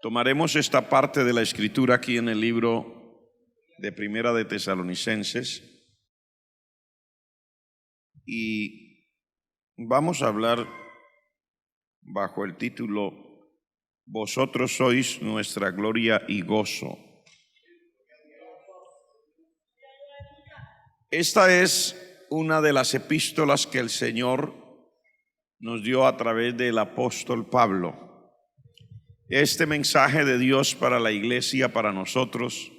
Tomaremos esta parte de la escritura aquí en el libro de Primera de Tesalonicenses y vamos a hablar bajo el título Vosotros sois nuestra gloria y gozo. Esta es una de las epístolas que el Señor nos dio a través del apóstol Pablo. Este mensaje de Dios para la iglesia, para nosotros,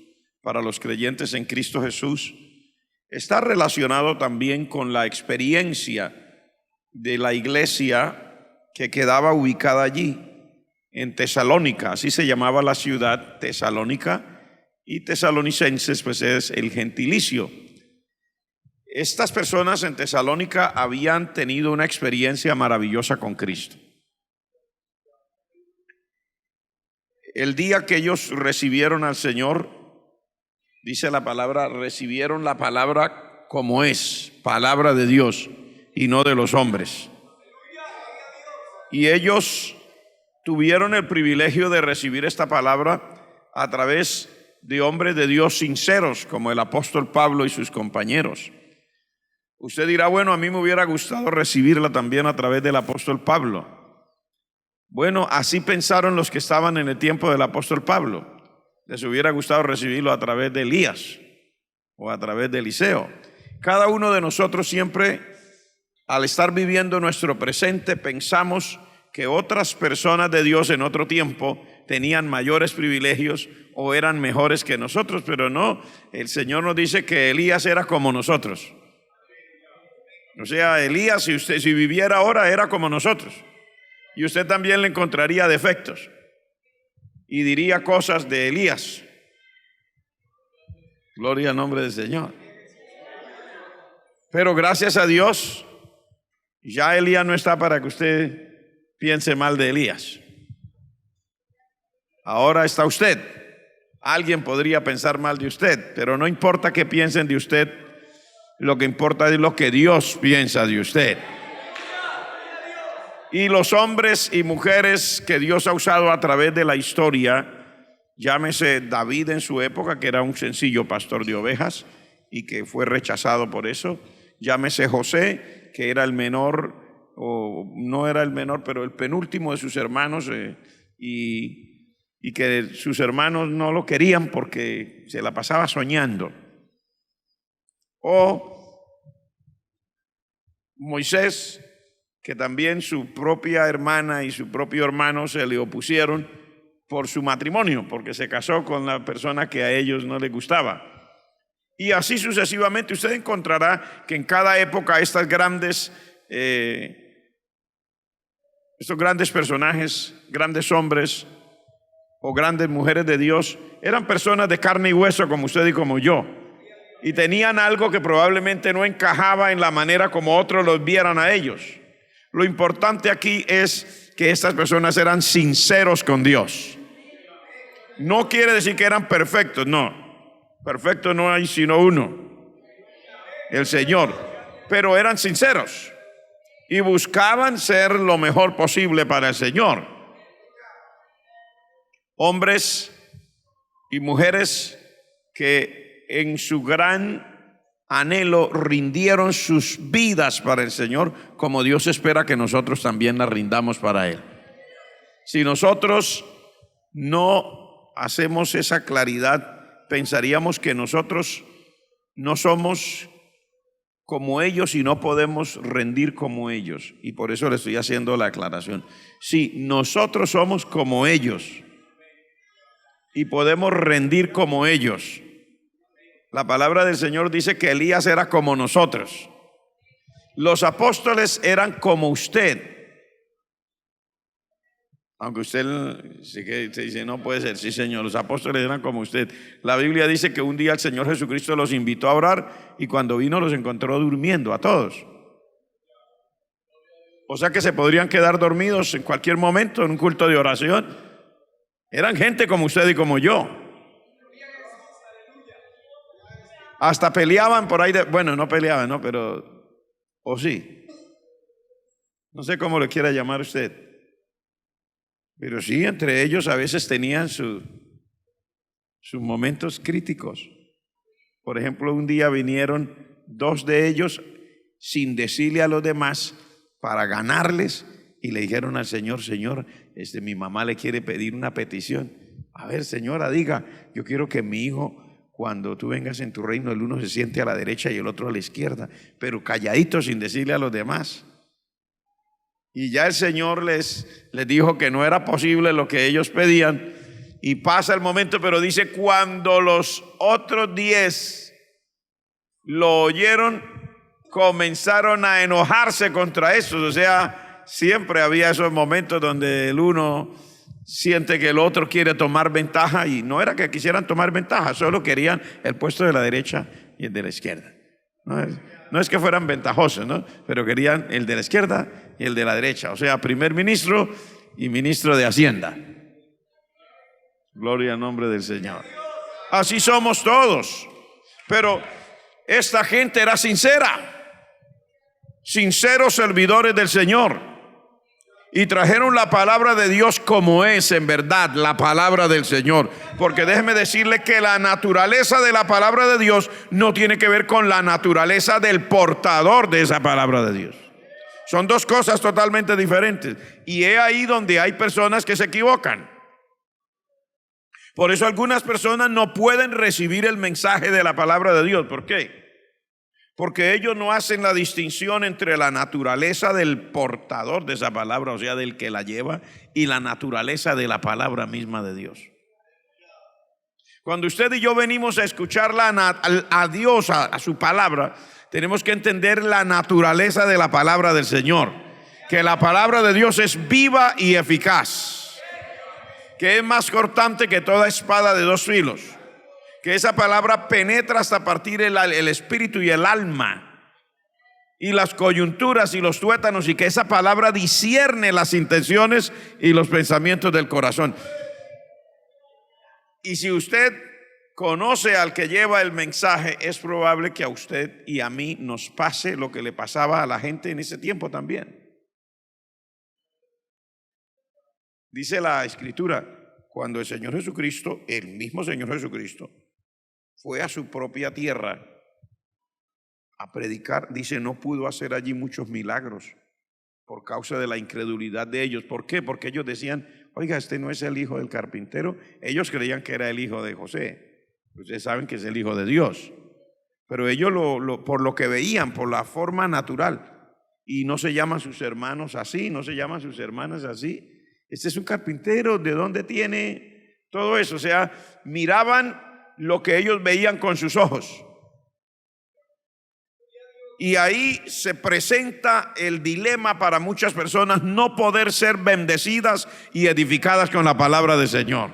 para los creyentes en Cristo Jesús, está relacionado también con la experiencia de la iglesia que quedaba ubicada allí, en Tesalónica. Así se llamaba la ciudad, Tesalónica, y tesalonicenses pues es el gentilicio. Estas personas en Tesalónica habían tenido una experiencia maravillosa con Cristo. El día que ellos recibieron al Señor, dice la palabra, recibieron la palabra como es, palabra de Dios y no de los hombres. Y ellos tuvieron el privilegio de recibir esta palabra a través de hombres de Dios sinceros, como el apóstol Pablo y sus compañeros. Usted dirá, bueno, a mí me hubiera gustado recibirla también a través del apóstol Pablo. Bueno, así pensaron los que estaban en el tiempo del apóstol Pablo. Les hubiera gustado recibirlo a través de Elías o a través de Eliseo. Cada uno de nosotros siempre, al estar viviendo nuestro presente, pensamos que otras personas de Dios en otro tiempo tenían mayores privilegios o eran mejores que nosotros, pero no, el Señor nos dice que Elías era como nosotros. O sea, Elías, si viviera ahora, era como nosotros. Y usted también le encontraría defectos y diría cosas de Elías. Gloria al nombre del Señor. Pero gracias a Dios, ya Elías no está para que usted piense mal de Elías. Ahora está usted. Alguien podría pensar mal de usted, pero no importa que piensen de usted, lo que importa es lo que Dios piensa de usted. Y los hombres y mujeres que Dios ha usado a través de la historia, llámese David en su época, que era un sencillo pastor de ovejas y que fue rechazado por eso, llámese José, que era el menor, o no era el menor, pero el penúltimo de sus hermanos, y que sus hermanos no lo querían porque se la pasaba soñando. O Moisés, que también su propia hermana y su propio hermano se le opusieron por su matrimonio, porque se casó con la persona que a ellos no les gustaba. Y así sucesivamente usted encontrará que en cada época estos grandes personajes, grandes hombres o grandes mujeres de Dios, eran personas de carne y hueso como usted y como yo. Y tenían algo que probablemente no encajaba en la manera como otros los vieran a ellos. Lo importante aquí es que estas personas eran sinceros con Dios. No quiere decir que eran perfectos, no. Perfecto no hay sino uno, el Señor. Pero eran sinceros y buscaban ser lo mejor posible para el Señor. Hombres y mujeres que en su gran anhelo rindieron sus vidas para el Señor, como Dios espera que nosotros también las rindamos para Él. Si nosotros no hacemos esa claridad, pensaríamos que nosotros no somos como ellos y no podemos rendir como ellos. Y por eso le estoy haciendo la aclaración. Sí, nosotros somos como ellos y podemos rendir como ellos. La palabra del Señor dice que Elías era como nosotros. Los apóstoles eran como usted. Aunque usted sí que dice, no puede ser. Sí, Señor, los apóstoles eran como usted. La Biblia dice que un día el Señor Jesucristo los invitó a orar y cuando vino los encontró durmiendo a todos. O sea que se podrían quedar dormidos en cualquier momento en un culto de oración. Eran gente como usted y como yo. Hasta peleaban por ahí, bueno, no peleaban, ¿no? Pero, o sí. No sé cómo le quiera llamar usted. Pero sí, entre ellos a veces tenían sus momentos críticos. Por ejemplo, un día vinieron dos de ellos sin decirle a los demás para ganarles y le dijeron al Señor: Señor, mi mamá le quiere pedir una petición. A ver, señora, diga, yo quiero que mi hijo, cuando tú vengas en tu reino, el uno se siente a la derecha y el otro a la izquierda, pero calladito sin decirle a los demás. Y ya el Señor les dijo que no era posible lo que ellos pedían. Y pasa el momento, pero dice, cuando los otros 10 lo oyeron, comenzaron a enojarse contra esos. O sea, siempre había esos momentos donde el uno siente que el otro quiere tomar ventaja, y no era que quisieran tomar ventaja, solo querían el puesto de la derecha y el de la izquierda. No es que fueran ventajosos, ¿no? Pero querían el de la izquierda y el de la derecha, o sea, primer ministro y ministro de Hacienda. Gloria al nombre del Señor. Así somos todos. Pero esta gente era sincera, sinceros servidores del Señor, y trajeron la palabra de Dios como es en verdad la palabra del Señor. Porque déjeme decirle que la naturaleza de la palabra de Dios no tiene que ver con la naturaleza del portador de esa palabra de Dios. Son dos cosas totalmente diferentes. Y es ahí donde hay personas que se equivocan. Por eso algunas personas no pueden recibir el mensaje de la palabra de Dios. ¿Por qué? Porque ellos no hacen la distinción entre la naturaleza del portador de esa palabra, o sea, del que la lleva, y la naturaleza de la palabra misma de Dios. Cuando usted y yo venimos a escuchar a Dios, a su palabra, tenemos que entender la naturaleza de la palabra del Señor. Que la palabra de Dios es viva y eficaz, que es más cortante que toda espada de dos filos, que esa palabra penetra hasta partir el espíritu y el alma y las coyunturas y los tuétanos, y que esa palabra discierne las intenciones y los pensamientos del corazón. Y si usted conoce al que lleva el mensaje, es probable que a usted y a mí nos pase lo que le pasaba a la gente en ese tiempo también. Dice la Escritura, cuando el Señor Jesucristo, el mismo Señor Jesucristo, fue a su propia tierra a predicar, dice, no pudo hacer allí muchos milagros por causa de la incredulidad de ellos. ¿Por qué? Porque ellos decían, oiga, este no es el hijo del carpintero. Ellos creían que era el hijo de José. Ustedes saben que es el hijo de Dios. Pero ellos por lo que veían, por la forma natural, y no se llaman sus hermanos así, no se llaman sus hermanas así. Este es un carpintero, ¿de dónde tiene todo eso? O sea, miraban lo que ellos veían con sus ojos. Y ahí se presenta el dilema para muchas personas, no poder ser bendecidas y edificadas con la palabra del Señor.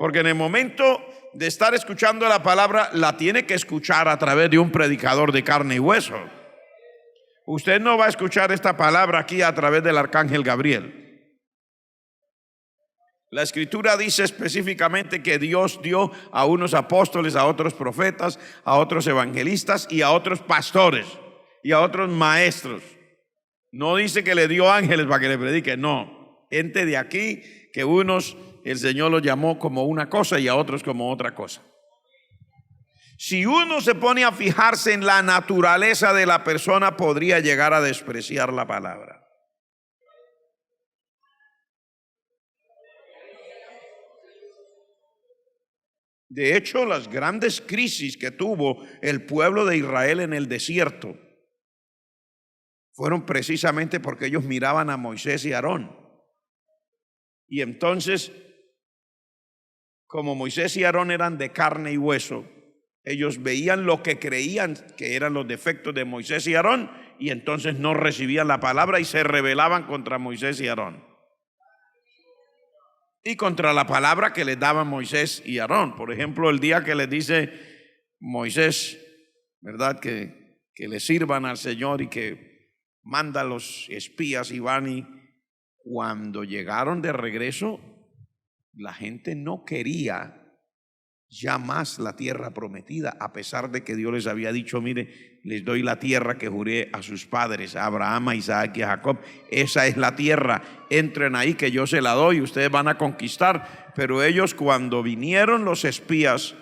Porque en el momento de estar escuchando la palabra, la tiene que escuchar a través de un predicador de carne y hueso. Usted no va a escuchar esta palabra aquí a través del arcángel Gabriel. La Escritura dice específicamente que Dios dio a unos apóstoles, a otros profetas, a otros evangelistas y a otros pastores y a otros maestros. No dice que le dio ángeles para que le prediquen, no. Gente de aquí que unos el Señor los llamó como una cosa y a otros como otra cosa. Si uno se pone a fijarse en la naturaleza de la persona, podría llegar a despreciar la palabra. De hecho, las grandes crisis que tuvo el pueblo de Israel en el desierto fueron precisamente porque ellos miraban a Moisés y Aarón. Y entonces, como Moisés y Aarón eran de carne y hueso, ellos veían lo que creían que eran los defectos de Moisés y Aarón, y entonces no recibían la palabra y se rebelaban contra Moisés y Aarón. Y contra la palabra que les daban Moisés y Aarón. Por ejemplo, el día que les dice Moisés, ¿verdad? Que le sirvan al Señor y que manda a los espías y van, y cuando llegaron de regreso, la gente no quería ya más la tierra prometida, a pesar de que Dios les había dicho, mire, les doy la tierra que juré a sus padres, a Abraham, a Isaac y a Jacob. Esa es la tierra, entren ahí que yo se la doy, ustedes van a conquistar. Pero ellos, cuando vinieron los espías,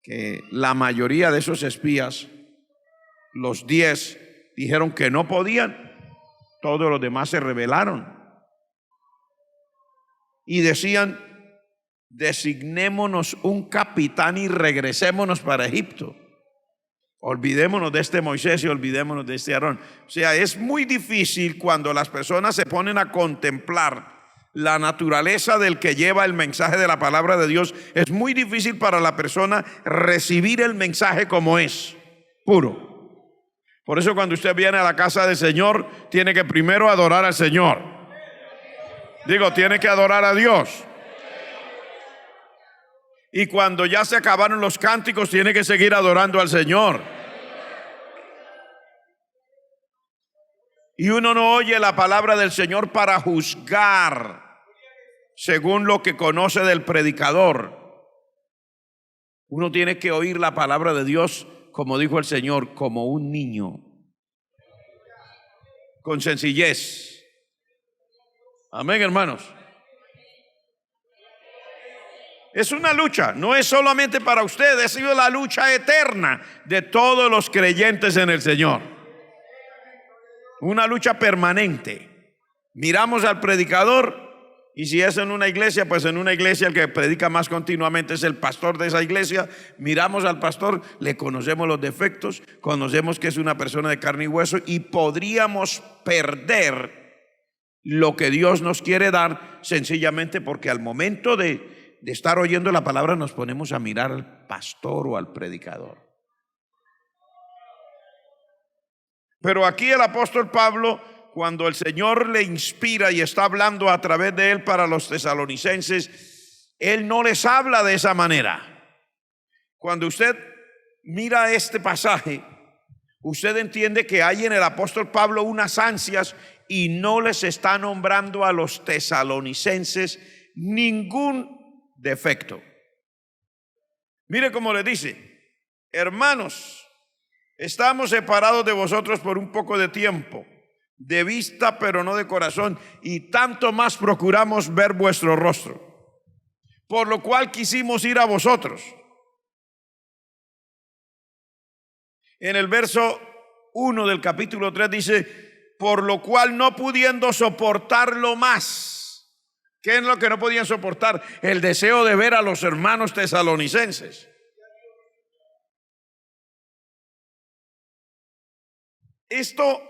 que la mayoría de esos espías, los 10, dijeron que no podían, todos los demás se rebelaron y decían, designémonos un capitán y regresémonos para Egipto. Olvidémonos de este Moisés y olvidémonos de este Aarón. O sea, es muy difícil cuando las personas se ponen a contemplar la naturaleza del que lleva el mensaje de la palabra de Dios. Es muy difícil para la persona recibir el mensaje como es, puro. Por eso cuando usted viene a la casa del Señor, tiene que primero adorar al Señor. Digo, tiene que adorar a Dios. Y cuando ya se acabaron los cánticos, tiene que seguir adorando al Señor. Y uno no oye la palabra del Señor para juzgar según lo que conoce del predicador. Uno tiene que oír la palabra de Dios, como dijo el Señor, como un niño, con sencillez. Amén, hermanos. Es una lucha, no es solamente para ustedes, ha sido la lucha eterna de todos los creyentes en el Señor. Una lucha permanente. Miramos al predicador y si es en una iglesia, pues en una iglesia el que predica más continuamente es el pastor de esa iglesia. Miramos al pastor, le conocemos los defectos, conocemos que es una persona de carne y hueso y podríamos perder lo que Dios nos quiere dar sencillamente porque al momento de estar oyendo la palabra nos ponemos a mirar al pastor o al predicador. Pero aquí el apóstol Pablo, cuando el Señor le inspira y está hablando a través de él para los tesalonicenses, él no les habla de esa manera. Cuando usted mira este pasaje, usted entiende que hay en el apóstol Pablo unas ansias y no les está nombrando a los tesalonicenses ningún defecto. Mire cómo le dice: hermanos, estamos separados de vosotros por un poco de tiempo, de vista pero no de corazón, y tanto más procuramos ver vuestro rostro, por lo cual quisimos ir a vosotros. En el verso 1 del capítulo 3 dice: por lo cual no pudiendo soportarlo más. ¿Qué es lo que no podían soportar? El deseo de ver a los hermanos tesalonicenses. Esto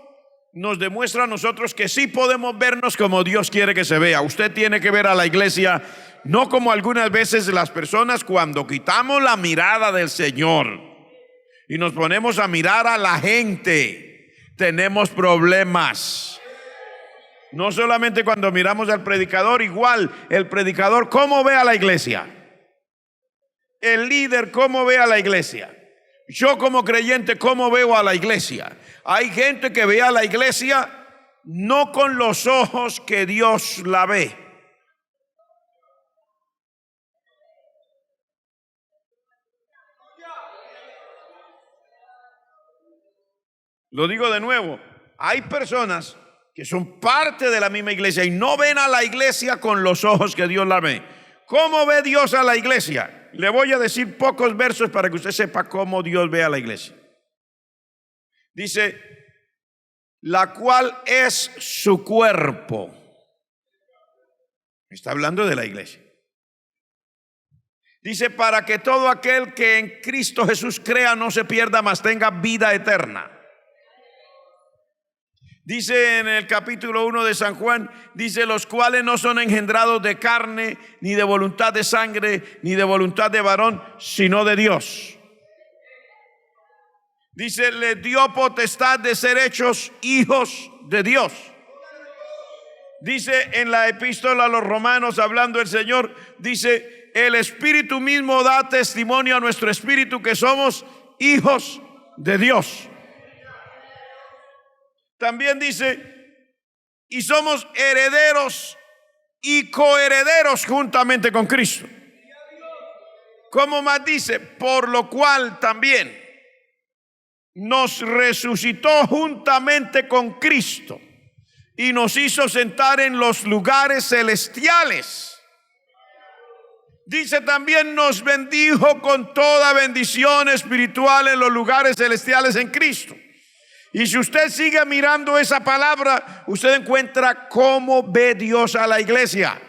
nos demuestra a nosotros que sí podemos vernos como Dios quiere que se vea. Usted tiene que ver a la iglesia no como algunas veces las personas cuando quitamos la mirada del Señor y nos ponemos a mirar a la gente, tenemos problemas. No solamente cuando miramos al predicador, igual el predicador, ¿cómo ve a la iglesia? El líder, ¿cómo ve a la iglesia? Yo como creyente, ¿cómo veo a la iglesia? Hay gente que ve a la iglesia no con los ojos que Dios la ve. Lo digo de nuevo, hay personas que son parte de la misma iglesia y no ven a la iglesia con los ojos que Dios la ve. ¿Cómo ve Dios a la iglesia? Le voy a decir pocos versos para que usted sepa cómo Dios ve a la iglesia. Dice: la cual es su cuerpo. Está hablando de la iglesia. Dice: para que todo aquel que en Cristo Jesús crea no se pierda, mas tenga vida eterna. Dice en el capítulo 1 de San Juan, dice: los cuales no son engendrados de carne, ni de voluntad de sangre, ni de voluntad de varón, sino de Dios. Dice: le dio potestad de ser hechos hijos de Dios. Dice en la epístola a los Romanos, hablando el Señor, dice: el Espíritu mismo da testimonio a nuestro espíritu que somos hijos de Dios. También dice: y somos herederos y coherederos juntamente con Cristo. ¿Cómo más dice? Por lo cual también nos resucitó juntamente con Cristo y nos hizo sentar en los lugares celestiales. Dice también nos bendijo con toda bendición espiritual en los lugares celestiales en Cristo. Y si usted sigue mirando esa palabra, usted encuentra cómo ve Dios a la iglesia.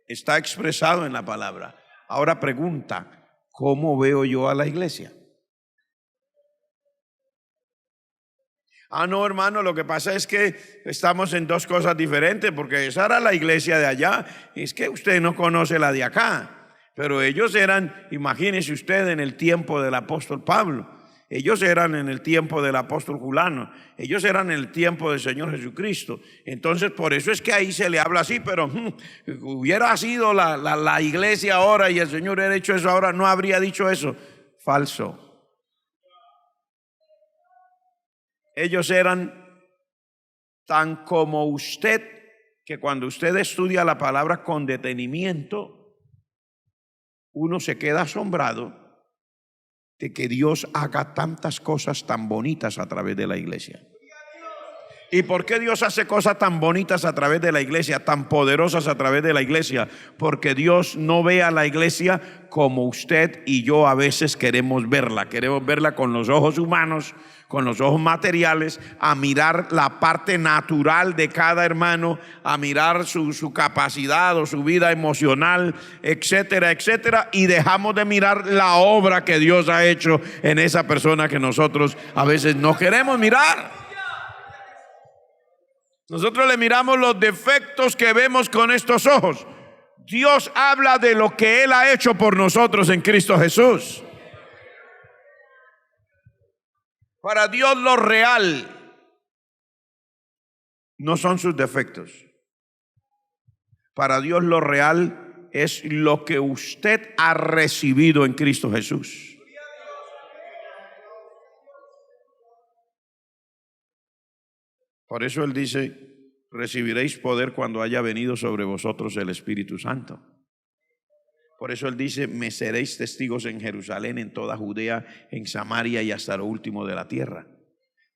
Está expresado en la palabra. Ahora pregunta, ¿cómo veo yo a la iglesia? No, hermano, lo que pasa es que estamos en dos cosas diferentes, porque esa era la iglesia de allá. Es que usted no conoce la de acá. Pero ellos eran, imagínese usted, en el tiempo del apóstol Pablo. Ellos eran en el tiempo del apóstol Julano. Ellos eran en el tiempo del Señor Jesucristo. Entonces, por eso es que ahí se le habla así. Pero hubiera sido la iglesia ahora y el Señor hubiera hecho eso ahora, no habría dicho eso. Falso. Ellos eran tan como usted, que cuando usted estudia la palabra con detenimiento, uno se queda asombrado de que Dios haga tantas cosas tan bonitas a través de la iglesia. ¿Y por qué Dios hace cosas tan bonitas a través de la iglesia, tan poderosas a través de la iglesia? Porque Dios no ve a la iglesia como usted y yo a veces queremos verla. Queremos verla con los ojos humanos, con los ojos materiales, a mirar la parte natural de cada hermano, a mirar su capacidad o su vida emocional, etcétera, etcétera, y dejamos de mirar la obra que Dios ha hecho en esa persona que nosotros a veces no queremos mirar. Nosotros le miramos los defectos que vemos con estos ojos. Dios habla de lo que Él ha hecho por nosotros en Cristo Jesús. Para Dios lo real no son sus defectos. Para Dios lo real es lo que usted ha recibido en Cristo Jesús. Por eso Él dice, recibiréis poder cuando haya venido sobre vosotros el Espíritu Santo. Por eso Él dice, me seréis testigos en Jerusalén, en toda Judea, en Samaria y hasta lo último de la tierra.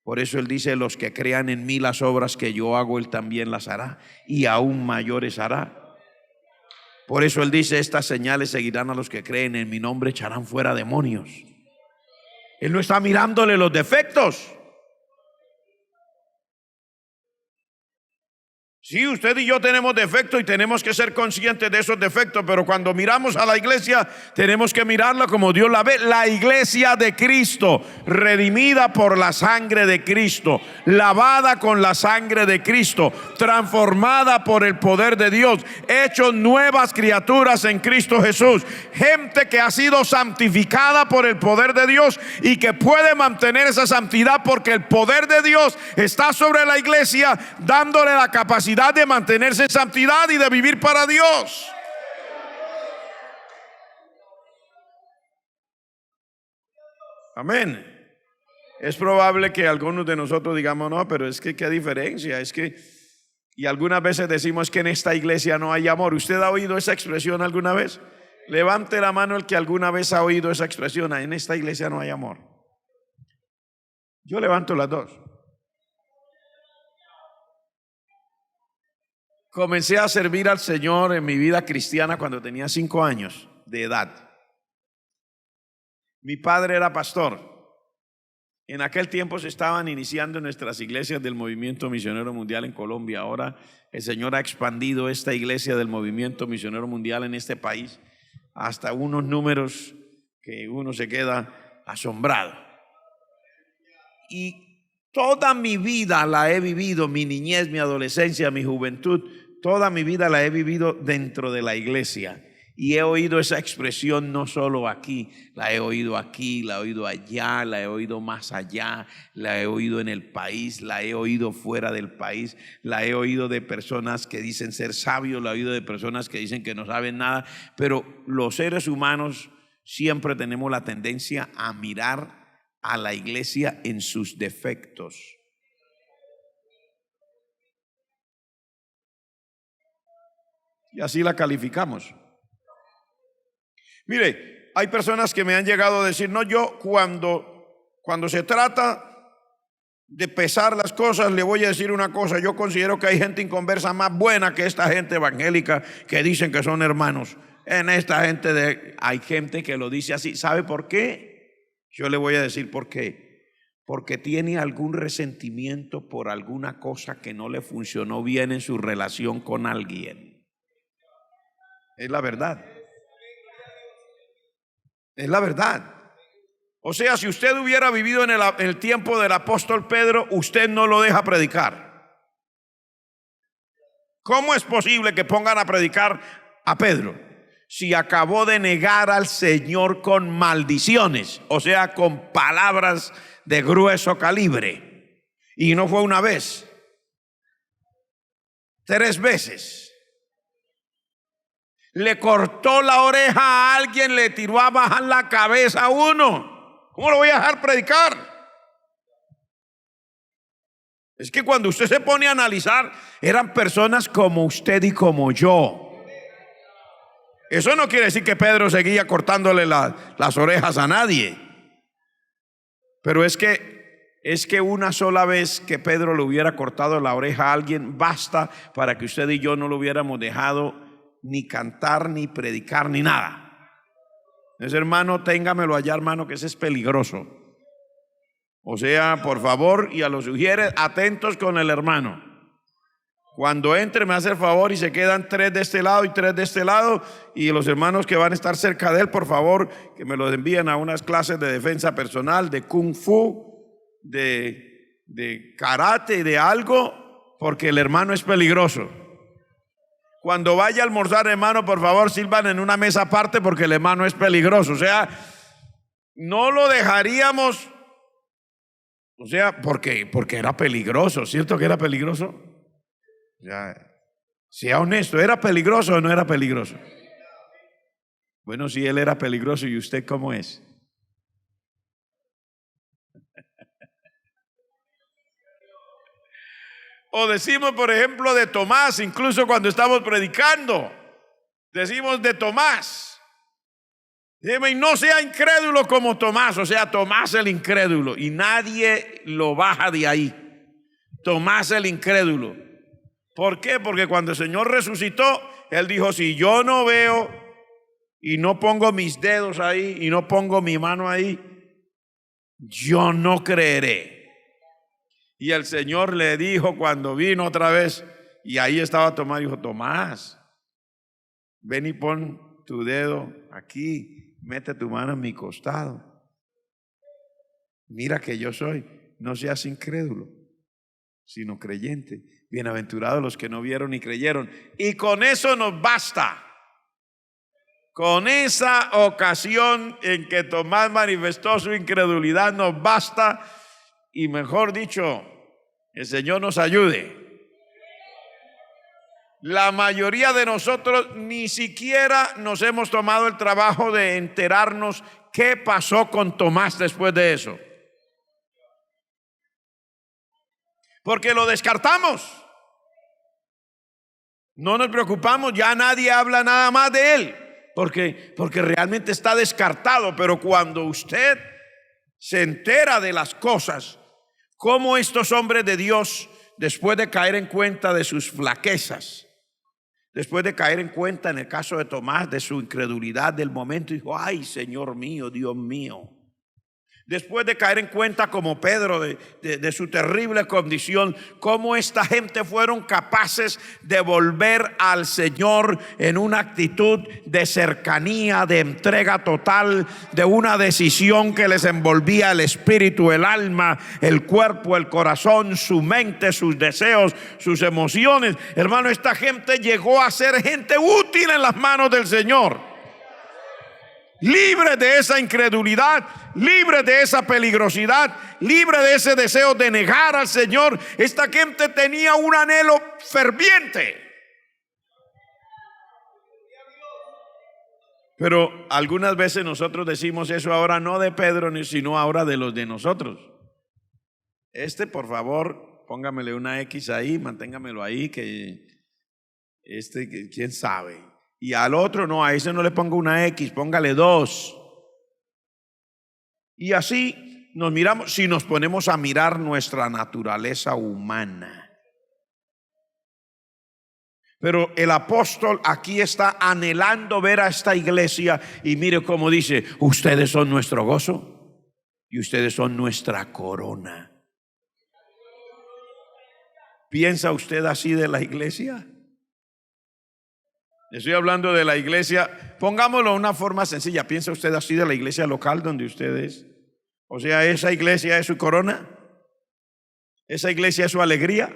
Por eso Él dice, los que crean en mí las obras que yo hago, Él también las hará, y aún mayores hará. Por eso Él dice, estas señales seguirán a los que creen en mi nombre, echarán fuera demonios. Él no está mirándole los defectos. Sí, usted y yo tenemos defectos y tenemos que ser conscientes de esos defectos, pero cuando miramos a la iglesia tenemos que mirarla como Dios la ve. La iglesia de Cristo, redimida por la sangre de Cristo, lavada con la sangre de Cristo, transformada por el poder de Dios, hecho nuevas criaturas en Cristo Jesús, gente que ha sido santificada por el poder de Dios y que puede mantener esa santidad porque el poder de Dios está sobre la iglesia, dándole la capacidad de mantenerse en santidad y de vivir para Dios. Amén. Es probable que algunos de nosotros digamos, no, pero es que qué diferencia, es que, y algunas veces decimos que en esta iglesia no hay amor. ¿Usted ha oído esa expresión alguna vez? Levante la mano el que alguna vez ha oído esa expresión, en esta iglesia no hay amor. Yo levanto las dos. Comencé a servir al Señor en mi vida cristiana cuando tenía 5 años de edad. Mi padre era pastor. En aquel tiempo se estaban iniciando nuestras iglesias del Movimiento Misionero Mundial en Colombia. Ahora el Señor ha expandido esta iglesia del Movimiento Misionero Mundial en este país hasta unos números que uno se queda asombrado. Y toda mi vida la he vivido, mi niñez, mi adolescencia, mi juventud, toda mi vida la he vivido dentro de la iglesia. Y he oído esa expresión no solo aquí, la he oído aquí, la he oído allá, la he oído más allá, la he oído en el país, la he oído fuera del país, la he oído de personas que dicen ser sabios, la he oído de personas que dicen que no saben nada. Pero los seres humanos siempre tenemos la tendencia a mirar a la iglesia en sus defectos. Y así la calificamos. Mire, hay personas que me han llegado a decir, no, yo cuando se trata de pesar las cosas, le voy a decir una cosa, yo considero que hay gente inconversa más buena que esta gente evangélica que dicen que son hermanos. En esta gente hay gente que lo dice así. ¿Sabe por qué? Yo le voy a decir por qué. Porque tiene algún resentimiento por alguna cosa que no le funcionó bien en su relación con alguien. Es la verdad. Es la verdad. O sea, si usted hubiera vivido en el tiempo del apóstol Pedro, usted no lo deja predicar. ¿Cómo es posible que pongan a predicar a Pedro si acabó de negar al Señor con maldiciones? O sea, con palabras de grueso calibre. Y no fue una vez, 3 veces. Le cortó la oreja a alguien, le tiró a bajar la cabeza a uno. ¿Cómo lo voy a dejar predicar? Es que cuando usted se pone a analizar, eran personas como usted y como yo. Eso no quiere decir que Pedro seguía cortándole las orejas a nadie. Pero es que una sola vez que Pedro le hubiera cortado la oreja a alguien, basta para que usted y yo no lo hubiéramos dejado ni cantar, ni predicar, ni nada. Ese hermano, téngamelo allá, hermano, que ese es peligroso. O sea, por favor, y a los sugieres, atentos con el hermano. Cuando entre, me hace el favor y se quedan 3 de este lado y 3 de este lado. Y los hermanos que van a estar cerca de él, por favor, que me los envíen a unas clases de defensa personal, de kung fu, de karate, de algo, porque el hermano es peligroso. Cuando vaya a almorzar, hermano, por favor, sirvan en una mesa aparte porque el hermano es peligroso. O sea, no lo dejaríamos, o sea, porque era peligroso, ¿cierto que era peligroso? O sea, sea honesto, ¿era peligroso o no era peligroso? Bueno, si él era peligroso, ¿y usted cómo es? O decimos, por ejemplo, de Tomás, incluso cuando estamos predicando, decimos de Tomás. Y no sea incrédulo como Tomás, o sea, Tomás el incrédulo, y nadie lo baja de ahí. Tomás el incrédulo. ¿Por qué? Porque cuando el Señor resucitó, Él dijo, si yo no veo y no pongo mis dedos ahí y no pongo mi mano ahí, yo no creeré. Y el Señor le dijo cuando vino otra vez, y ahí estaba Tomás, dijo, Tomás, ven y pon tu dedo aquí, mete tu mano en mi costado. Mira que yo soy, no seas incrédulo, sino creyente. Bienaventurados los que no vieron ni creyeron. Y con eso nos basta. Con esa ocasión en que Tomás manifestó su incredulidad nos basta. Y mejor dicho, el Señor nos ayude. La mayoría de nosotros ni siquiera nos hemos tomado el trabajo de enterarnos qué pasó con Tomás después de eso. Porque lo descartamos. No nos preocupamos, ya nadie habla nada más de él. Porque realmente está descartado. Pero cuando usted se entera de las cosas, cómo estos hombres de Dios, después de caer en cuenta de sus flaquezas, después de caer en cuenta en el caso de Tomás de su incredulidad del momento, dijo, ay Señor mío, Dios mío. Después de caer en cuenta como Pedro de su terrible condición, cómo esta gente fueron capaces de volver al Señor en una actitud de cercanía, de entrega total, de una decisión que les envolvía el espíritu, el alma, el cuerpo, el corazón, su mente, sus deseos, sus emociones. Hermano, esta gente llegó a ser gente útil en las manos del Señor. Libre de esa incredulidad, libre de esa peligrosidad, libre de ese deseo de negar al Señor. Esta gente tenía un anhelo ferviente. Pero algunas veces nosotros decimos eso ahora no de Pedro, sino ahora de los de nosotros. Por favor, póngamele una X ahí, manténgamelo ahí, que quién sabe. Y al otro no, a ese no le ponga una X, póngale 2. Y así nos miramos, si nos ponemos a mirar nuestra naturaleza humana. Pero el apóstol aquí está anhelando ver a esta iglesia y mire cómo dice: ustedes son nuestro gozo y ustedes son nuestra corona. ¿Piensa usted así de la iglesia? Estoy hablando de la iglesia, pongámoslo de una forma sencilla. ¿Piensa usted así de la iglesia local donde usted es? O sea, ¿esa iglesia es su corona? ¿Esa iglesia es su alegría?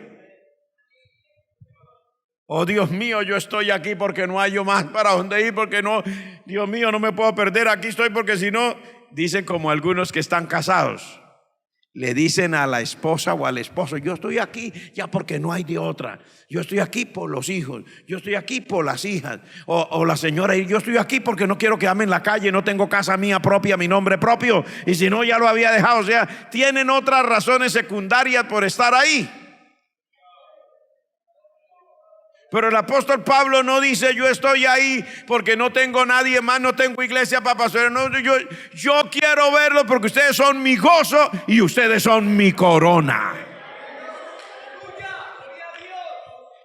Oh, Dios mío, yo estoy aquí porque no hay yo más para dónde ir, porque no, Dios mío, no me puedo perder, aquí estoy porque si no, dicen como algunos que están casados. Le dicen a la esposa o al esposo: yo estoy aquí ya porque no hay de otra. Yo estoy aquí por los hijos. Yo estoy aquí por las hijas. O la señora: yo estoy aquí porque no quiero quedarme en la calle. No tengo casa mía propia, mi nombre propio. Y si no, ya lo había dejado. O sea, tienen otras razones secundarias por estar ahí. Pero el apóstol Pablo no dice: yo estoy ahí porque no tengo nadie más, no tengo iglesia para pastorear. No, yo quiero verlo porque ustedes son mi gozo y ustedes son mi corona.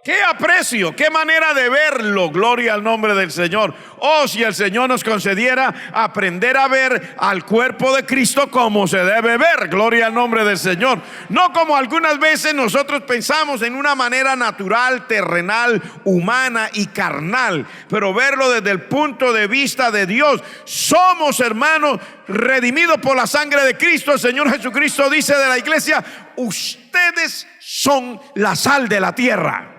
Qué aprecio, qué manera de verlo. Gloria al nombre del Señor. Oh, si el Señor nos concediera aprender a ver al cuerpo de Cristo como se debe ver. Gloria al nombre del Señor. No como algunas veces nosotros pensamos, en una manera natural, terrenal, humana y carnal, pero verlo desde el punto de vista de Dios. Somos, hermanos, redimidos por la sangre de Cristo. El Señor Jesucristo dice de la iglesia: ustedes son la sal de la tierra.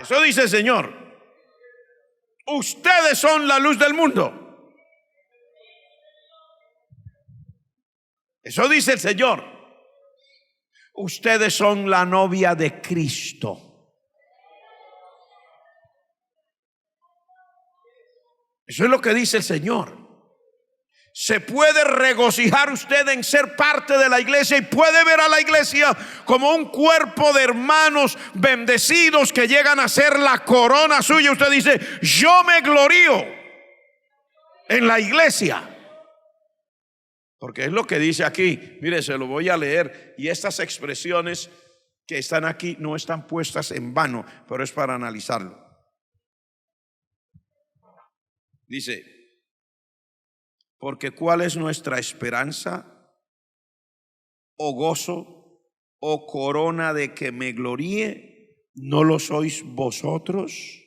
Eso dice el Señor. Ustedes son la luz del mundo. Eso dice el Señor. Ustedes son la novia de Cristo. Eso es lo que dice el Señor. Se puede regocijar usted en ser parte de la iglesia y puede ver a la iglesia como un cuerpo de hermanos bendecidos que llegan a ser la corona suya. Usted dice: yo me glorío en la iglesia. Porque es lo que dice aquí. Mire, se lo voy a leer. Y estas expresiones que están aquí no están puestas en vano, pero es para analizarlo. Dice: porque ¿cuál es nuestra esperanza, o gozo, o corona de que me gloríe? ¿No lo sois vosotros?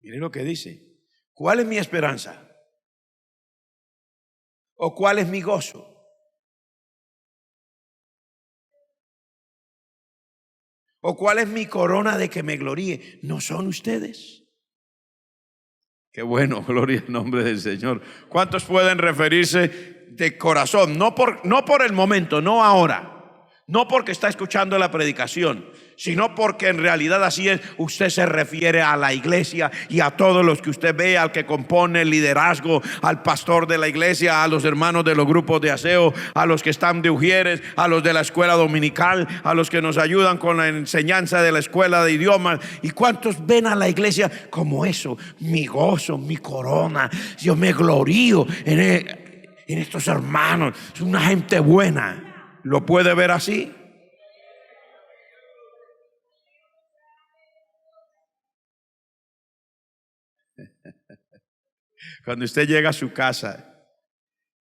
Miren lo que dice. ¿Cuál es mi esperanza? ¿O cuál es mi gozo? ¿O cuál es mi corona de que me gloríe? ¿No son ustedes? Qué bueno, gloria al nombre del Señor. ¿Cuántos pueden referirse de corazón? No por el momento, no ahora. No porque está escuchando la predicación, sino porque en realidad así es. Usted se refiere a la iglesia y a todos los que usted ve, al que compone el liderazgo, al pastor de la iglesia, a los hermanos de los grupos de aseo, a los que están de ujieres, a los de la escuela dominical, a los que nos ayudan con la enseñanza de la escuela de idiomas. ¿Y cuántos ven a la iglesia como eso? Mi gozo, mi corona. Yo me glorío en estos hermanos. Es una gente buena. ¿Lo puede ver así? Cuando usted llega a su casa,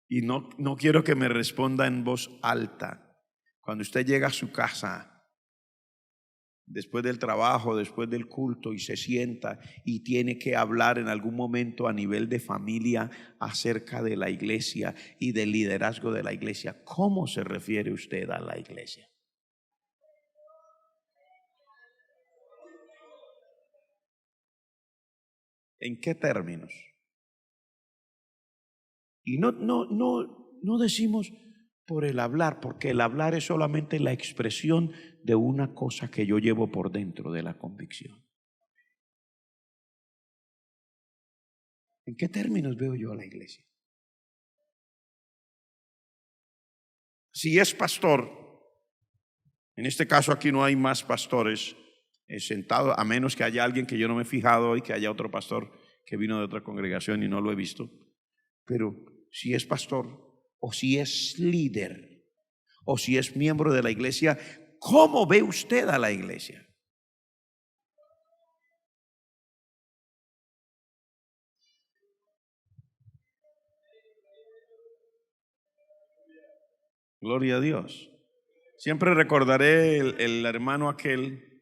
y no quiero que me responda en voz alta. Cuando usted llega a su casa, después del trabajo, después del culto, y se sienta y tiene que hablar en algún momento a nivel de familia acerca de la iglesia y del liderazgo de la iglesia, ¿cómo se refiere usted a la iglesia? ¿En qué términos? Y no decimos por el hablar, porque el hablar es solamente la expresión de una cosa que yo llevo por dentro de la convicción. ¿En qué términos veo yo a la iglesia? Si es pastor, En este caso aquí no hay más pastores sentados, a menos que haya alguien que yo no me he fijado y que haya otro pastor que vino de otra congregación y no lo he visto. Pero si es pastor o si es líder o si es miembro de la iglesia, ¿cómo ve usted a la iglesia? Gloria a Dios. Siempre recordaré el hermano aquel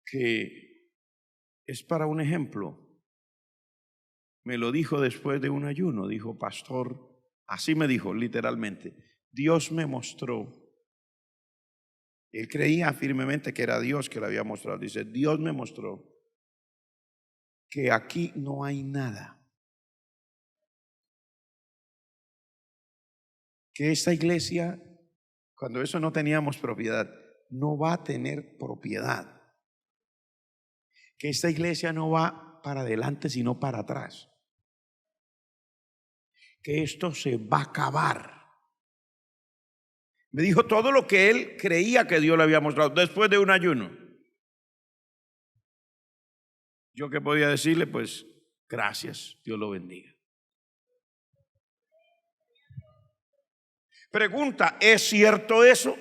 que es para un ejemplo. Me lo dijo después de un ayuno. Dijo: pastor, así me dijo literalmente, Dios me mostró. Él creía firmemente que era Dios que le había mostrado. Dice: Dios me mostró que aquí no hay nada, que esta iglesia, cuando eso no teníamos propiedad, no va a tener propiedad, que esta iglesia no va para adelante sino para atrás, que esto se va a acabar. Me dijo todo lo que él creía que Dios le había mostrado después de un ayuno. Yo qué podía decirle, pues gracias, Dios lo bendiga. Pregunta: ¿es cierto eso?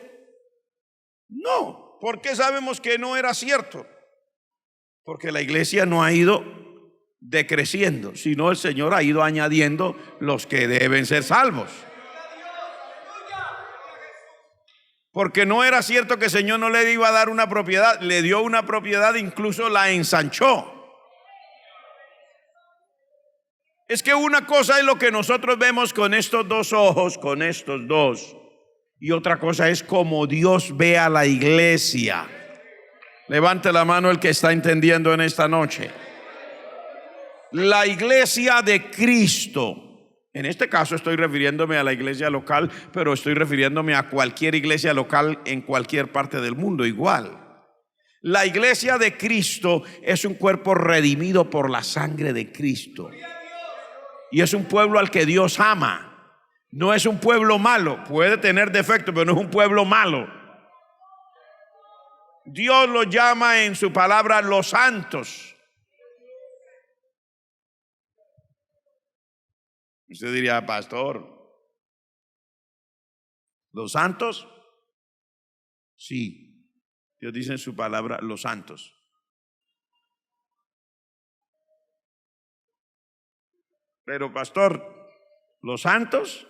No. ¿Por qué sabemos que no era cierto? Porque la iglesia no ha ido decreciendo, sino el Señor ha ido añadiendo los que deben ser salvos. Porque no era cierto que el Señor no le iba a dar una propiedad, le dio una propiedad, incluso la ensanchó. Es que una cosa es lo que nosotros vemos con estos dos ojos, con estos dos, y otra cosa es como Dios ve a la iglesia. Levante la mano el que está entendiendo en esta noche. La iglesia de Cristo. En este caso estoy refiriéndome a la iglesia local, pero estoy refiriéndome a cualquier iglesia local en cualquier parte del mundo igual. La iglesia de Cristo es un cuerpo redimido por la sangre de Cristo. Y es un pueblo al que Dios ama. No es un pueblo malo. Puede tener defectos, pero no es un pueblo malo. Dios lo llama en su palabra los santos. Usted diría: pastor, ¿los santos? Sí, Dios dice en su palabra los santos. Pero pastor, ¿los santos?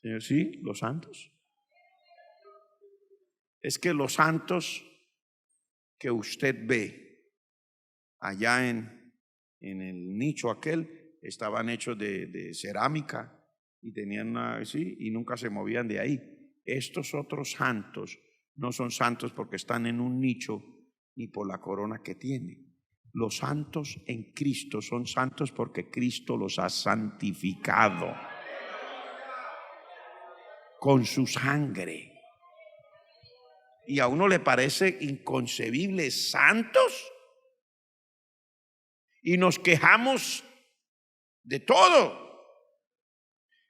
Señor, sí, los santos. Es que los santos que usted ve allá en el nicho aquel estaban hechos de cerámica y tenían y nunca se movían de ahí. Estos otros santos no son santos porque están en un nicho ni por la corona que tienen. Los santos en Cristo son santos porque Cristo los ha santificado con su sangre. Y a uno le parece inconcebible, santos, y nos quejamos de todo.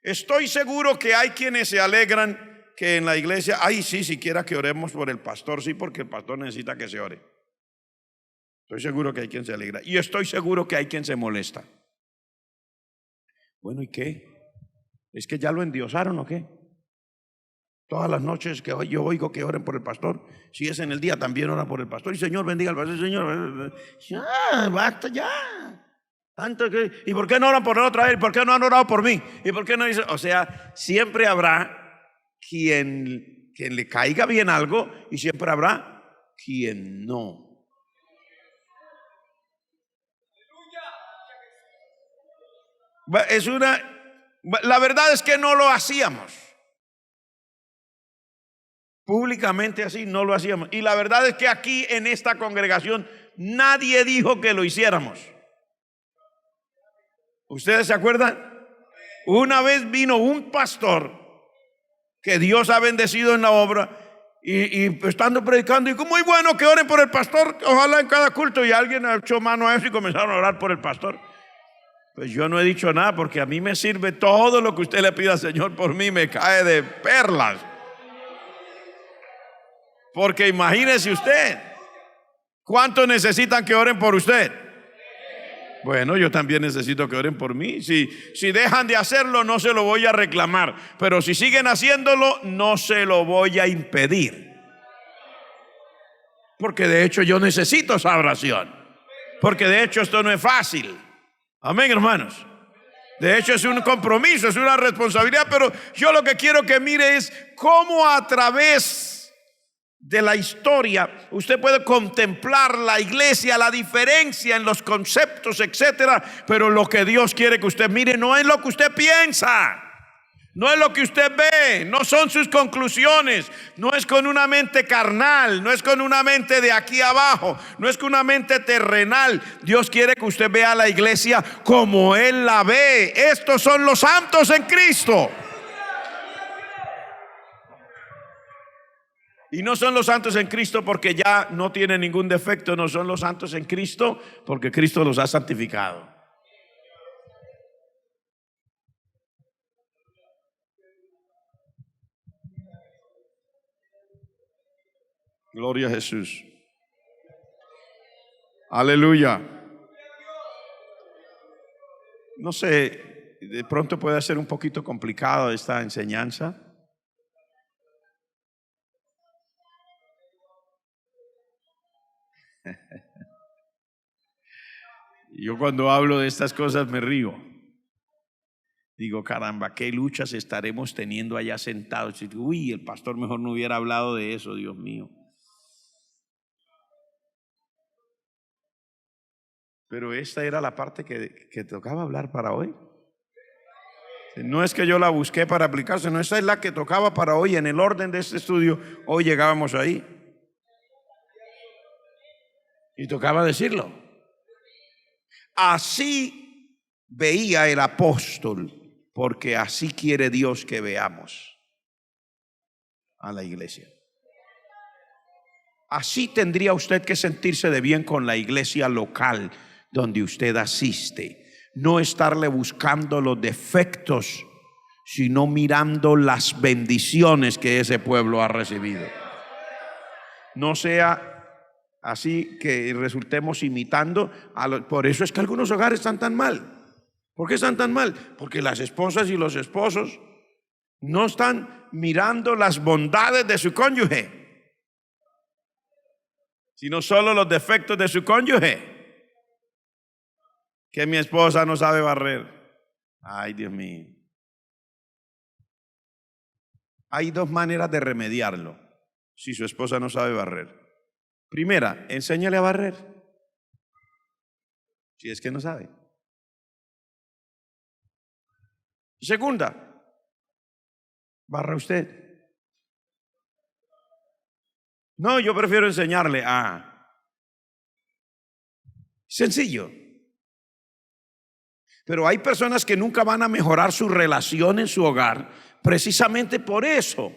Estoy seguro que hay quienes se alegran que en la iglesia, ay sí, siquiera que oremos por el pastor, sí, porque el pastor necesita que se ore. Estoy seguro que hay quien se alegra. Y estoy seguro que hay quien se molesta. Bueno, ¿y qué? ¿Es que ya lo endiosaron o qué? Todas las noches que yo oigo que oren por el pastor, si es en el día también oran por el pastor. Y Señor bendiga al pastor, Señor. Ya, basta ya. Tanto que, ¿y por qué no oran por el otro? ¿Y por qué no han orado por mí? ¿Y por qué no dicen? O sea, siempre habrá quien le caiga bien algo y siempre habrá quien no. La verdad es que no lo hacíamos. Públicamente así no lo hacíamos. Y la verdad es que aquí en esta congregación nadie dijo que lo hiciéramos. ¿Ustedes se acuerdan? Una vez vino un pastor que Dios ha bendecido en la obra y estando predicando, y como muy bueno que oren por el pastor, ojalá en cada culto, y alguien echó mano a eso y comenzaron a orar por el pastor. Pues yo no he dicho nada porque a mí me sirve todo lo que usted le pida al Señor por mí, me cae de perlas. Porque imagínese usted, ¿cuántos necesitan que oren por usted? Bueno, yo también necesito que oren por mí. Si dejan de hacerlo, no se lo voy a reclamar. Pero si siguen haciéndolo, no se lo voy a impedir. Porque de hecho yo necesito esa oración. Porque de hecho esto no es fácil. Amén, hermanos. De hecho es un compromiso, es una responsabilidad, pero yo lo que quiero que mire es cómo a través de la historia usted puede contemplar la iglesia, la diferencia en los conceptos, etcétera, pero lo que Dios quiere que usted mire no es lo que usted piensa. No es lo que usted ve, no son sus conclusiones, no es con una mente carnal, no es con una mente de aquí abajo, no es con una mente terrenal. Dios quiere que usted vea la iglesia como Él la ve. Estos son los santos en Cristo. Y no son los santos en Cristo porque ya no tienen ningún defecto, no son los santos en Cristo porque Cristo los ha santificado. Gloria a Jesús. Aleluya. No sé, de pronto puede ser un poquito complicado esta enseñanza. Yo cuando hablo de estas cosas me río. Digo, caramba, qué luchas estaremos teniendo allá sentados. Uy, el pastor mejor no hubiera hablado de eso, Dios mío. Pero esta era la parte que tocaba hablar para hoy. No es que yo la busqué para aplicarse, no, esa es la que tocaba para hoy. En el orden de este estudio, hoy llegábamos ahí. Y tocaba decirlo. Así veía el apóstol, porque así quiere Dios que veamos a la iglesia. Así tendría usted que sentirse de bien con la iglesia local donde usted asiste. No estarle buscando los defectos, sino mirando las bendiciones que ese pueblo ha recibido. No sea así que resultemos imitando por eso es que algunos hogares están tan mal. ¿Por qué están tan mal? Porque las esposas y los esposos no están mirando las bondades de su cónyuge, sino solo los defectos de su cónyuge. Que mi esposa no sabe barrer. Ay, Dios mío. Hay dos maneras de remediarlo si su esposa no sabe barrer. Primera, enséñale a barrer, si es que no sabe. Segunda, barra usted. No, yo prefiero enseñarle a. Sencillo. Pero hay personas que nunca van a mejorar su relación en su hogar precisamente por eso,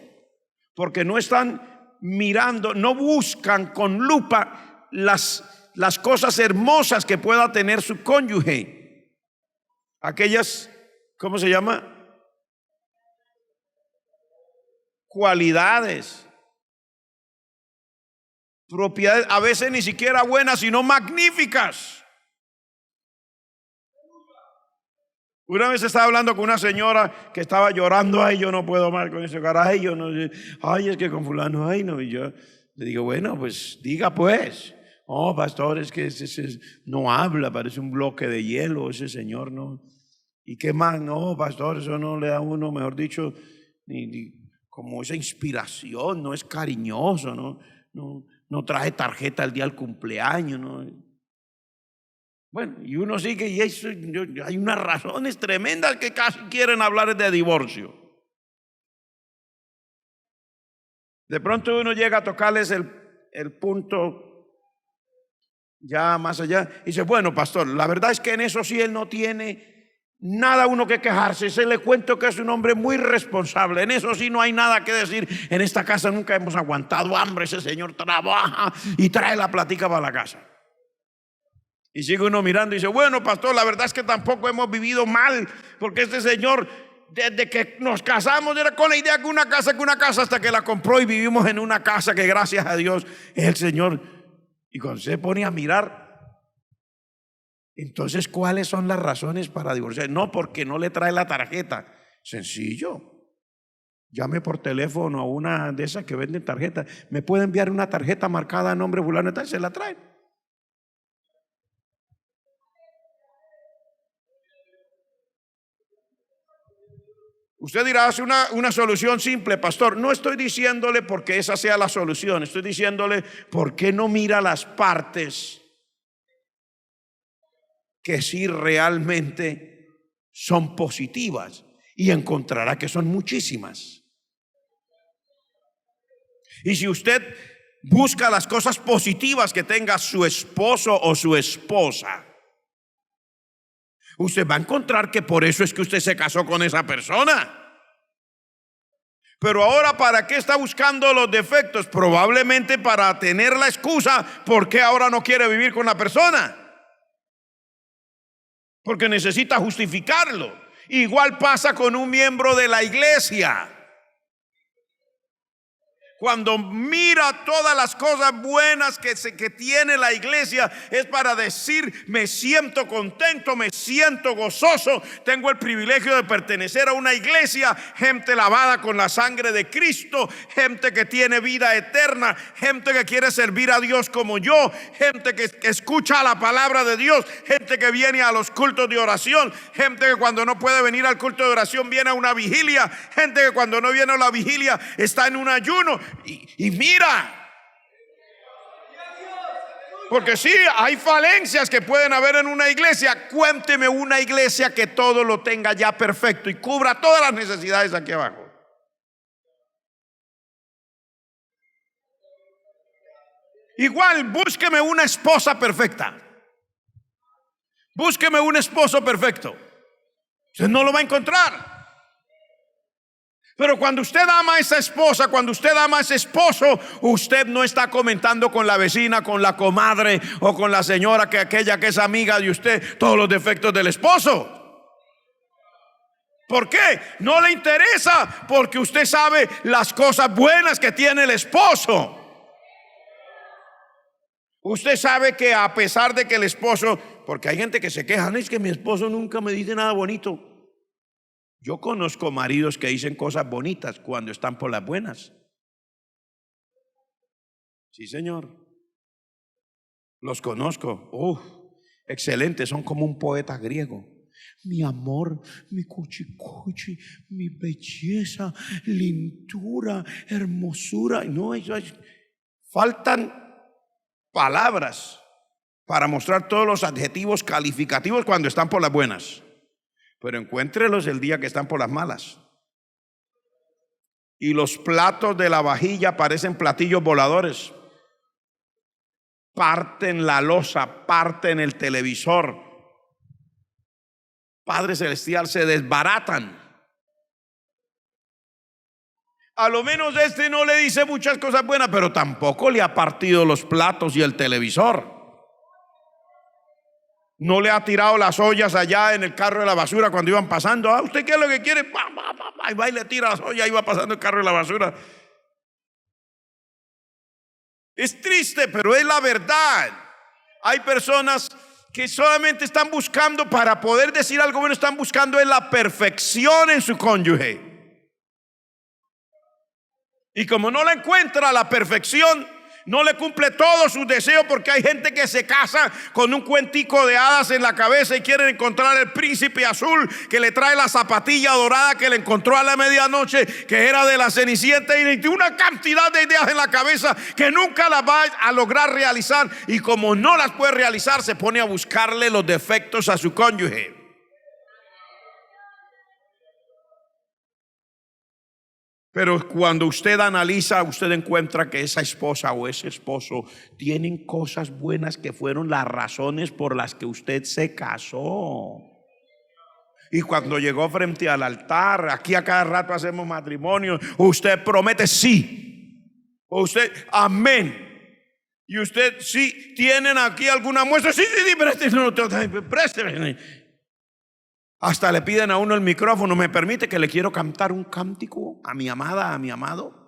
porque no están mirando, no buscan con lupa las cosas hermosas que pueda tener su cónyuge. Aquellas, ¿cómo se llama? Cualidades, propiedades, a veces ni siquiera buenas, sino magníficas. Una vez estaba hablando con una señora que estaba llorando, ay, yo no puedo más con ese garaje, yo no, ay, es que con fulano, ay, no, y yo le digo, bueno, pues diga pues, oh, pastor, es que ese no habla, parece un bloque de hielo, ese señor, no, y qué más, no, pastor, eso no le da a uno, mejor dicho, ni como esa inspiración, no es cariñoso, no trae tarjeta el día del cumpleaños, no. Bueno, y uno sigue y eso, hay unas razones tremendas que casi quieren hablar de divorcio. De pronto uno llega a tocarles el punto ya más allá y dice, bueno, pastor, la verdad es que en eso sí él no tiene nada uno que quejarse. Se le cuento que es un hombre muy responsable, en eso sí no hay nada que decir. En esta casa nunca hemos aguantado hambre, ese señor trabaja y trae la platica para la casa. Y sigue uno mirando y dice, bueno, pastor, la verdad es que tampoco hemos vivido mal, porque este señor, desde que nos casamos, era con la idea que una casa, hasta que la compró y vivimos en una casa que gracias a Dios es el Señor. Y cuando se pone a mirar, entonces, ¿cuáles son las razones para divorciar? No, porque no le trae la tarjeta. Sencillo. Llame por teléfono a una de esas que venden tarjetas. Me puede enviar una tarjeta marcada a nombre fulano y tal, se la traen. Usted dirá, hace una solución simple, pastor. No estoy diciéndole porque esa sea la solución. Estoy diciéndole, ¿por qué no mira las partes que sí realmente son positivas? Y encontrará que son muchísimas. Y si usted busca las cosas positivas que tenga su esposo o su esposa, usted va a encontrar que por eso es que usted se casó con esa persona. Pero ahora, ¿para qué está buscando los defectos? Probablemente para tener la excusa por qué ahora no quiere vivir con la persona. Porque necesita justificarlo. Igual pasa con un miembro de la iglesia. Cuando mira todas las cosas buenas que tiene la iglesia, es para decir, me siento contento, me siento gozoso, tengo el privilegio de pertenecer a una iglesia, gente lavada con la sangre de Cristo, gente que tiene vida eterna, gente que quiere servir a Dios como yo, gente que escucha la palabra de Dios, gente que viene a los cultos de oración, gente que cuando no puede venir al culto de oración viene a una vigilia, gente que cuando no viene a la vigilia está en un ayuno. Y mira, porque sí, hay falencias que pueden haber en una iglesia. Cuénteme una iglesia que todo lo tenga ya perfecto y cubra todas las necesidades aquí abajo. Igual, búsqueme una esposa perfecta. Búsqueme un esposo perfecto. Usted no lo va a encontrar. Pero cuando usted ama a esa esposa, cuando usted ama a ese esposo, usted no está comentando con la vecina, con la comadre o con la señora aquella que es amiga de usted todos los defectos del esposo. ¿Por qué? No le interesa, porque usted sabe las cosas buenas que tiene el esposo. Usted sabe que a pesar de que el esposo, porque hay gente que se queja, no es que mi esposo nunca me dice nada bonito. Yo conozco maridos que dicen cosas bonitas cuando están por las buenas. Sí, señor. Los conozco. Excelente, son como un poeta griego. Mi amor, mi cuchicuchi, mi belleza, lindura, hermosura. No, faltan palabras para mostrar todos los adjetivos calificativos cuando están por las buenas. Pero encuéntrelos el día que están por las malas. Y los platos de la vajilla parecen platillos voladores. Parten la loza, parten el televisor. Padre Celestial, se desbaratan. A lo menos este no le dice muchas cosas buenas, pero tampoco le ha partido los platos y el televisor. No le ha tirado las ollas allá en el carro de la basura cuando iban pasando. ¿Usted qué es lo que quiere? Y va y le tira las ollas y va pasando el carro de la basura. Es triste, pero es la verdad. Hay personas que solamente están buscando, para poder decir algo bueno, están buscando en la perfección en su cónyuge. Y como no la encuentra la perfección, no le cumple todos sus deseos, porque hay gente que se casa con un cuentico de hadas en la cabeza y quieren encontrar el príncipe azul que le trae la zapatilla dorada que le encontró a la medianoche, que era de la Cenicienta, y tiene una cantidad de ideas en la cabeza que nunca las va a lograr realizar, y como no las puede realizar, se pone a buscarle los defectos a su cónyuge. Pero cuando usted analiza, usted encuentra que esa esposa o ese esposo tienen cosas buenas que fueron las razones por las que usted se casó. Y cuando llegó frente al altar, aquí a cada rato hacemos matrimonio, usted promete sí, usted amén. Y usted, sí, ¿tienen aquí alguna muestra? Sí, présteme. Hasta le piden a uno el micrófono. ¿Me permite que le quiero cantar un cántico a mi amada, a mi amado?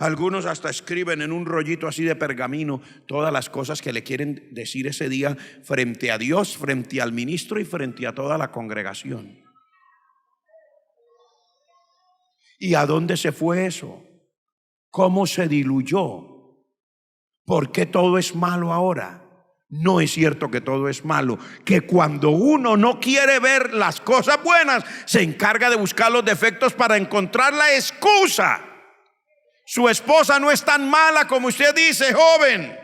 Algunos hasta escriben en un rollito así de pergamino todas las cosas que le quieren decir ese día frente a Dios, frente al ministro y frente a toda la congregación. ¿Y a dónde se fue eso? ¿Cómo se diluyó? ¿Por qué todo es malo ahora? No es cierto que todo es malo, que cuando uno no quiere ver las cosas buenas, se encarga de buscar los defectos para encontrar la excusa. Su esposa no es tan mala como usted dice, joven.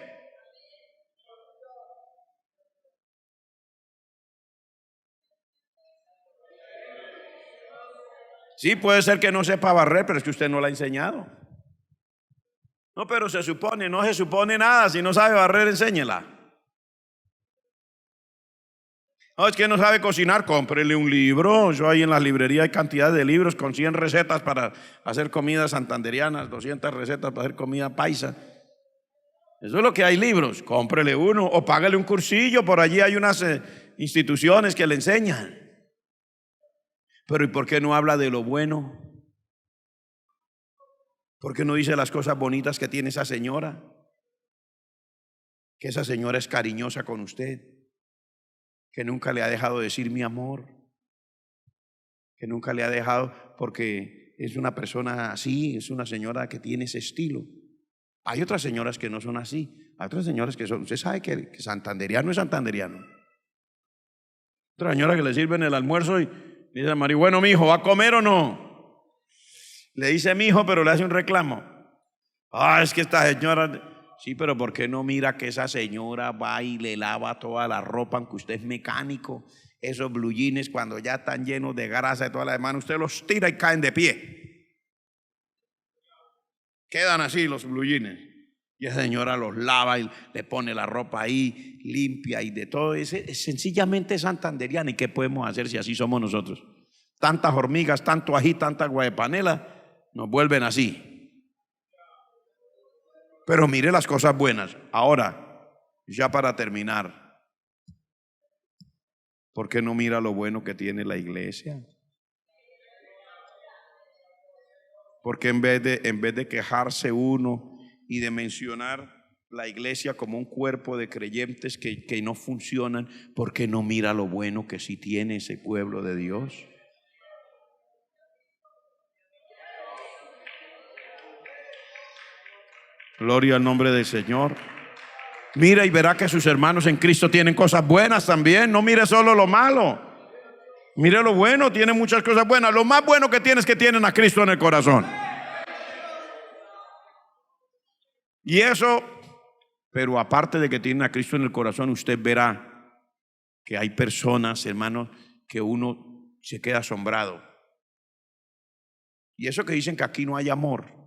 Sí, puede ser que no sepa barrer, pero es que usted no la ha enseñado. No, pero no se supone nada. Si no sabe barrer, enséñela. No, es que no sabe cocinar, cómprele un libro. Yo ahí en la librería hay cantidad de libros con 100 recetas para hacer comidas santanderianas, 200 recetas para hacer comida paisa. Eso es lo que hay, libros. Cómprele uno o págale un cursillo. Por allí hay unas instituciones que le enseñan. Pero ¿y por qué no habla de lo bueno? ¿Por qué no dice las cosas bonitas que tiene esa señora? Que esa señora es cariñosa con usted, que nunca le ha dejado decir mi amor, que nunca le ha dejado, porque es una persona así, es una señora que tiene ese estilo. Hay otras señoras que no son así, hay otras señoras que son, usted sabe que santanderiano es santanderiano. Otra señora que le sirven el almuerzo y dice a María, bueno, mijo, ¿va a comer o no? Le dice mijo, pero le hace un reclamo. Es que esta señora... Sí, pero ¿por qué no mira que esa señora va y le lava toda la ropa, aunque usted es mecánico? Esos blue jeans cuando ya están llenos de grasa y toda la demás, usted los tira y caen de pie. Quedan así los blue jeans. Y esa señora los lava y le pone la ropa ahí limpia y de todo. Es sencillamente santanderiana. ¿Y qué podemos hacer si así somos nosotros? Tantas hormigas, tanto ají, tanta guayapanela, nos vuelven así. Pero mire las cosas buenas. Ahora, ya para terminar, ¿por qué no mira lo bueno que tiene la iglesia? Porque en vez de quejarse uno y de mencionar la iglesia como un cuerpo de creyentes que no funcionan, ¿por qué no mira lo bueno que sí tiene ese pueblo de Dios? Gloria al nombre del Señor. Mira y verá que sus hermanos en Cristo tienen cosas buenas también. No mire solo lo malo. Mire lo bueno, tiene muchas cosas buenas. Lo más bueno que tiene es que tienen a Cristo en el corazón. Y eso, pero aparte de que tienen a Cristo en el corazón, usted verá que hay personas, hermanos, que uno se queda asombrado. Y eso que dicen que aquí no hay amor.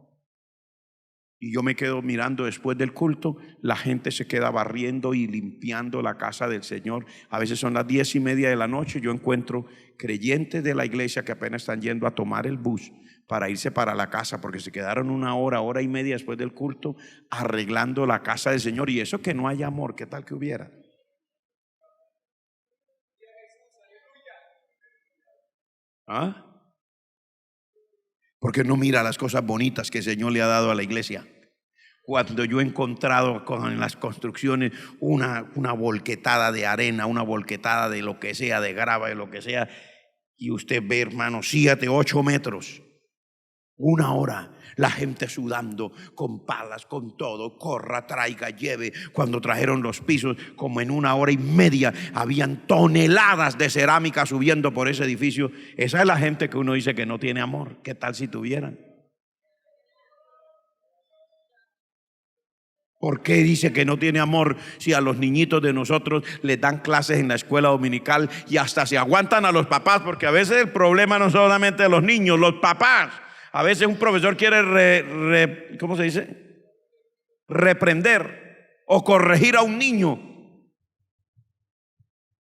Y yo me quedo mirando después del culto, la gente se queda barriendo y limpiando la casa del Señor. A veces son las 10:30 de la noche, yo encuentro creyentes de la iglesia que apenas están yendo a tomar el bus para irse para la casa, porque se quedaron una hora y media después del culto arreglando la casa del Señor. Y eso que no hay amor, ¿qué tal que hubiera? Porque no mira las cosas bonitas que el Señor le ha dado a la iglesia. Cuando yo he encontrado en las construcciones una volquetada de arena, una volquetada de lo que sea, de grava, de lo que sea, y usted ve, hermano, 7, 8 metros, una hora, la gente sudando, con palas, con todo, corra, traiga, lleve. Cuando trajeron los pisos, como en 1 hora y media, habían toneladas de cerámica subiendo por ese edificio. Esa es la gente que uno dice que no tiene amor. ¿Qué tal si tuvieran? ¿Por qué dice que no tiene amor si a los niñitos de nosotros les dan clases en la escuela dominical y hasta se aguantan a los papás? Porque a veces el problema no solamente de los niños, los papás. A veces un profesor quiere, ¿cómo se dice? Reprender o corregir a un niño.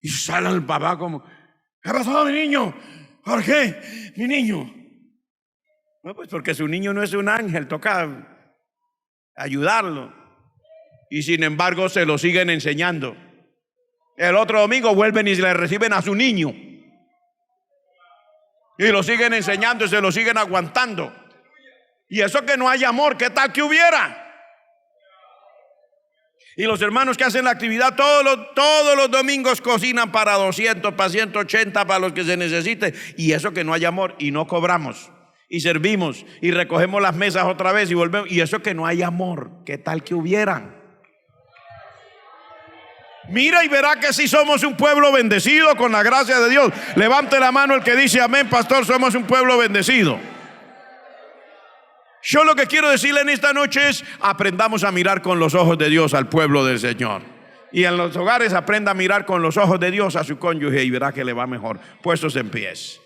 Y sale el papá como, ¿qué ha pasado, mi niño? ¿Por qué? Mi niño. No, pues porque su niño no es un ángel, toca ayudarlo. Y sin embargo se lo siguen enseñando. El otro domingo vuelven y le reciben a su niño. Y lo siguen enseñando y se lo siguen aguantando. Y eso que no hay amor, ¿qué tal que hubiera? Y los hermanos que hacen la actividad todos los domingos cocinan para 200, para 180, para los que se necesite. Y eso que no hay amor, y no cobramos, y servimos, y recogemos las mesas otra vez y volvemos. Y eso que no hay amor, ¿qué tal que hubieran? Mira y verá que si somos un pueblo bendecido con la gracia de Dios. Levante la mano el que dice amén, pastor, somos un pueblo bendecido. Yo lo que quiero decirle en esta noche es: aprendamos a mirar con los ojos de Dios al pueblo del Señor. Y en los hogares aprenda a mirar con los ojos de Dios a su cónyuge y verá que le va mejor. Puestos en pies.